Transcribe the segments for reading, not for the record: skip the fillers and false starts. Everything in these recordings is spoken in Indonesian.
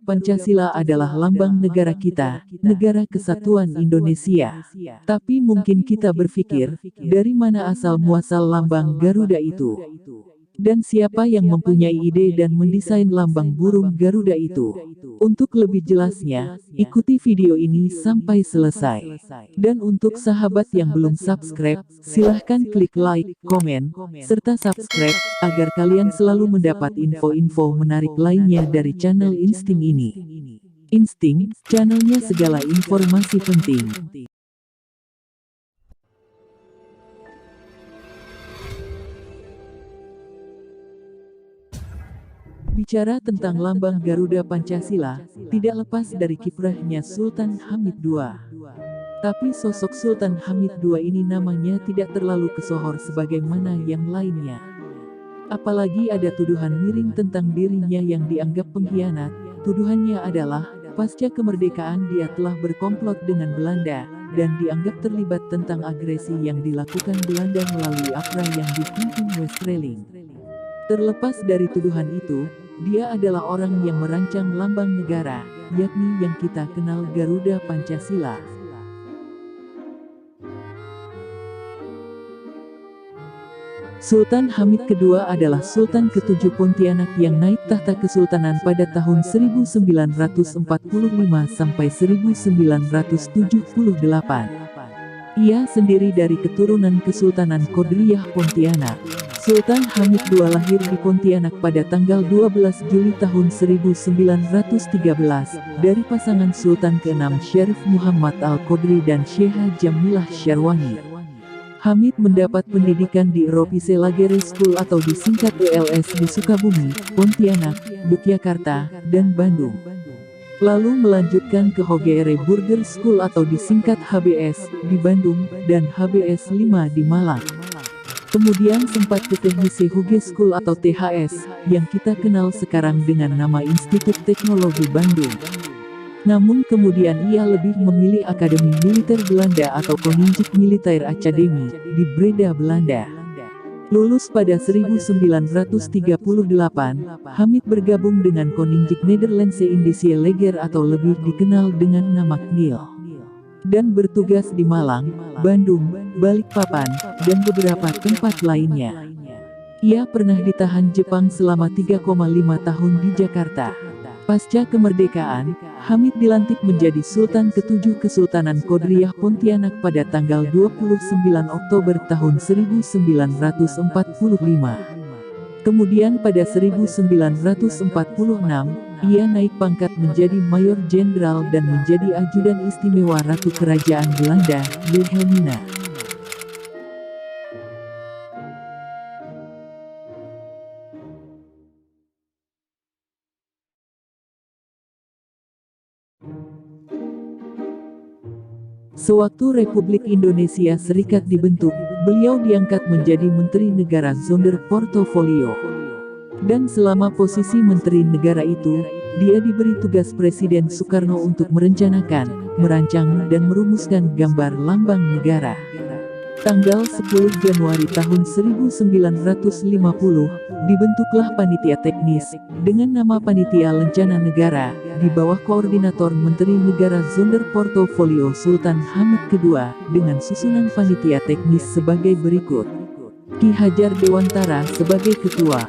Pancasila adalah lambang negara kita, negara kesatuan Indonesia. Tapi mungkin kita berpikir, dari mana asal muasal lambang Garuda itu? Dan siapa yang mempunyai ide dan mendesain lambang burung Garuda itu? Untuk lebih jelasnya, ikuti video ini sampai selesai. Dan untuk sahabat yang belum subscribe, silahkan klik like, komen, serta subscribe, agar kalian selalu mendapat info-info menarik lainnya dari channel Insting ini. Insting, channelnya segala informasi penting. Bicara tentang lambang Garuda Pancasila, tidak lepas dari kiprahnya Sultan Hamid II. Tapi sosok Sultan Hamid II ini namanya tidak terlalu kesohor sebagaimana yang lainnya. Apalagi ada tuduhan miring tentang dirinya yang dianggap pengkhianat. Tuduhannya adalah, pasca kemerdekaan dia telah berkomplot dengan Belanda, dan dianggap terlibat tentang agresi yang dilakukan Belanda melalui APRA yang dipimpin Westerling. Terlepas dari tuduhan itu, dia adalah orang yang merancang lambang negara, yakni yang kita kenal Garuda Pancasila. Sultan Hamid II adalah Sultan ke-7 Pontianak yang naik tahta kesultanan pada tahun 1945 sampai 1978. Ia sendiri dari keturunan Kesultanan Qadriyah Pontianak. Sultan Hamid II lahir di Pontianak pada tanggal 12 Juli tahun 1913 dari pasangan Sultan ke-6 Syarif Muhammad Al-Qadri dan Syekha Jamilah Syarwangi. Hamid mendapat pendidikan di Eropise Lagere School atau disingkat ELS di Sukabumi, Pontianak, Yogyakarta, dan Bandung. Lalu melanjutkan ke Hogeere Burger School atau disingkat HBS, di Bandung, dan HBS 5 di Malang. Kemudian sempat ke Technische Hogeschool atau THS, yang kita kenal sekarang dengan nama Institut Teknologi Bandung. Namun kemudian ia lebih memilih Akademi Militer Belanda atau Koninklijke Militaire Academy, di Breda, Belanda. Lulus pada 1938, Hamid bergabung dengan Koninklijke Nederlandse Indische Leger atau lebih dikenal dengan nama KNIL. Dan bertugas di Malang, Bandung, Balikpapan, dan beberapa tempat lainnya. Ia pernah ditahan Jepang selama 3,5 tahun di Jakarta. Pasca kemerdekaan, Hamid dilantik menjadi Sultan ke-7 Kesultanan Qadriyah Pontianak pada tanggal 29 Oktober tahun 1945. Kemudian pada 1946, ia naik pangkat menjadi Mayor Jenderal dan menjadi Ajudan Istimewa Ratu Kerajaan Belanda, Wilhelmina. Sewaktu Republik Indonesia Serikat dibentuk, beliau diangkat menjadi Menteri Negara Zonder Portofolio. Dan selama posisi Menteri Negara itu, dia diberi tugas Presiden Soekarno untuk merencanakan, merancang dan merumuskan gambar lambang negara. Tanggal 10 Januari tahun 1950, dibentuklah panitia teknis, dengan nama Panitia Lencana Negara, di bawah koordinator Menteri Negara Zonder Portofolio Sultan Hamid II, dengan susunan panitia teknis sebagai berikut. Ki Hajar Dewantara sebagai Ketua,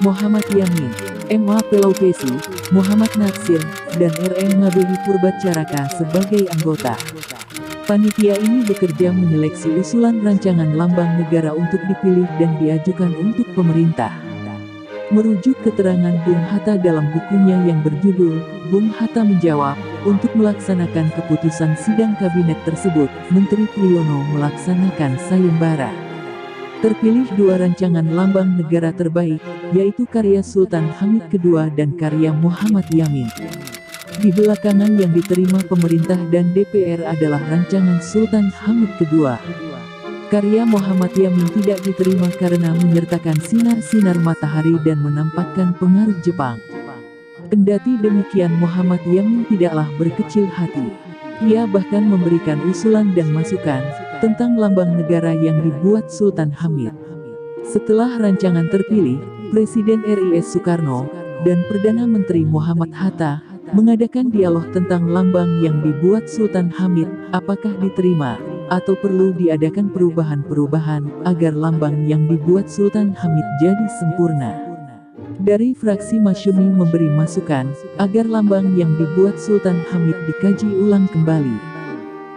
Muhammad Yamin, M.A. Pelaukesi, Muhammad Natsir, dan R.M. Ngabehi Purbacaraka sebagai anggota. Panitia ini bekerja menyeleksi usulan rancangan lambang negara untuk dipilih dan diajukan untuk pemerintah. Merujuk keterangan Bung Hatta dalam bukunya yang berjudul, Bung Hatta menjawab, untuk melaksanakan keputusan sidang kabinet tersebut, Menteri Priyono melaksanakan sayembara. Terpilih dua rancangan lambang negara terbaik, yaitu karya Sultan Hamid II dan karya Muhammad Yamin. Di belakangan yang diterima pemerintah dan DPR adalah rancangan Sultan Hamid II. Karya Muhammad Yamin tidak diterima karena menyertakan sinar-sinar matahari dan menampakkan pengaruh Jepang. Kendati demikian Muhammad Yamin tidaklah berkecil hati. Ia bahkan memberikan usulan dan masukan tentang lambang negara yang dibuat Sultan Hamid. Setelah rancangan terpilih, Presiden RI Soekarno dan Perdana Menteri Muhammad Hatta mengadakan dialog tentang lambang yang dibuat Sultan Hamid, apakah diterima, atau perlu diadakan perubahan-perubahan, agar lambang yang dibuat Sultan Hamid jadi sempurna. Dari fraksi Masyumi memberi masukan, agar lambang yang dibuat Sultan Hamid dikaji ulang kembali.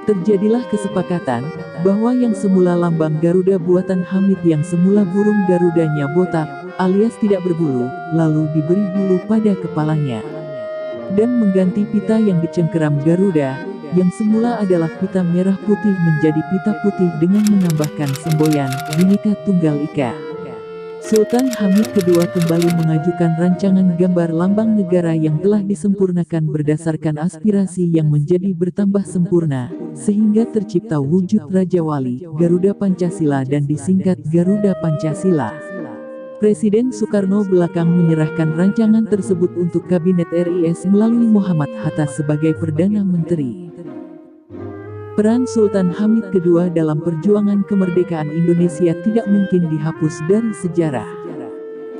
Terjadilah kesepakatan, bahwa yang semula lambang Garuda buatan Hamid yang semula burung Garudanya botak, alias tidak berbulu, lalu diberi bulu pada kepalanya. Dan mengganti pita yang dicengkeram Garuda, yang semula adalah pita merah putih menjadi pita putih dengan menambahkan semboyan, Bhinneka Tunggal Ika. Sultan Hamid II kembali mengajukan rancangan gambar lambang negara yang telah disempurnakan berdasarkan aspirasi yang menjadi bertambah sempurna, sehingga tercipta wujud Raja Wali, Garuda Pancasila dan disingkat Garuda Pancasila. Presiden Soekarno belakang menyerahkan rancangan tersebut untuk Kabinet RIS melalui Muhammad Hatta sebagai Perdana Menteri. Peran Sultan Hamid II dalam perjuangan kemerdekaan Indonesia tidak mungkin dihapus dari sejarah.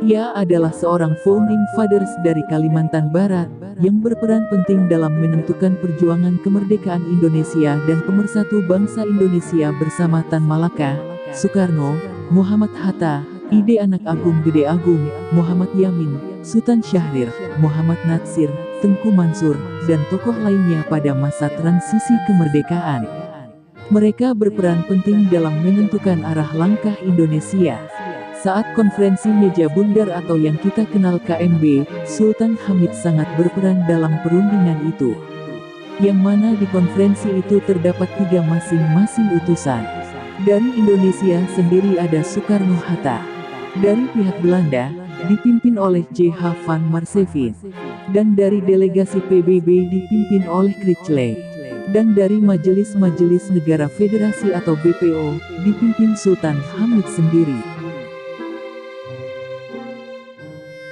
Ia adalah seorang founding fathers dari Kalimantan Barat, yang berperan penting dalam menentukan perjuangan kemerdekaan Indonesia dan pemersatu bangsa Indonesia bersama Tan Malaka, Soekarno, Muhammad Hatta, Ide Anak Agung Gede Agung, Muhammad Yamin, Sultan Syahrir, Muhammad Natsir, Tengku Mansur, dan tokoh lainnya pada masa transisi kemerdekaan. Mereka berperan penting dalam menentukan arah langkah Indonesia. Saat konferensi meja bundar atau yang kita kenal KMB, Sultan Hamid sangat berperan dalam perundingan itu. Yang mana di konferensi itu terdapat 3 masing-masing utusan. Dari Indonesia sendiri ada Soekarno-Hatta. Dari pihak Belanda, dipimpin oleh J.H. van Marsevin. Dan dari delegasi PBB dipimpin oleh Critchley. Dan dari Majelis-Majelis Negara Federasi atau BPO, dipimpin Sultan Hamid sendiri.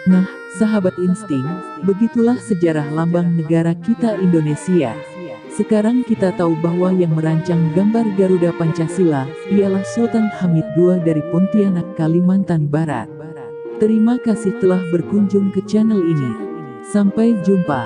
Nah, sahabat insting, begitulah sejarah lambang negara kita Indonesia. Sekarang kita tahu bahwa yang merancang gambar Garuda Pancasila, ialah Sultan Hamid II dari Pontianak, Kalimantan Barat. Terima kasih telah berkunjung ke channel ini. Sampai jumpa.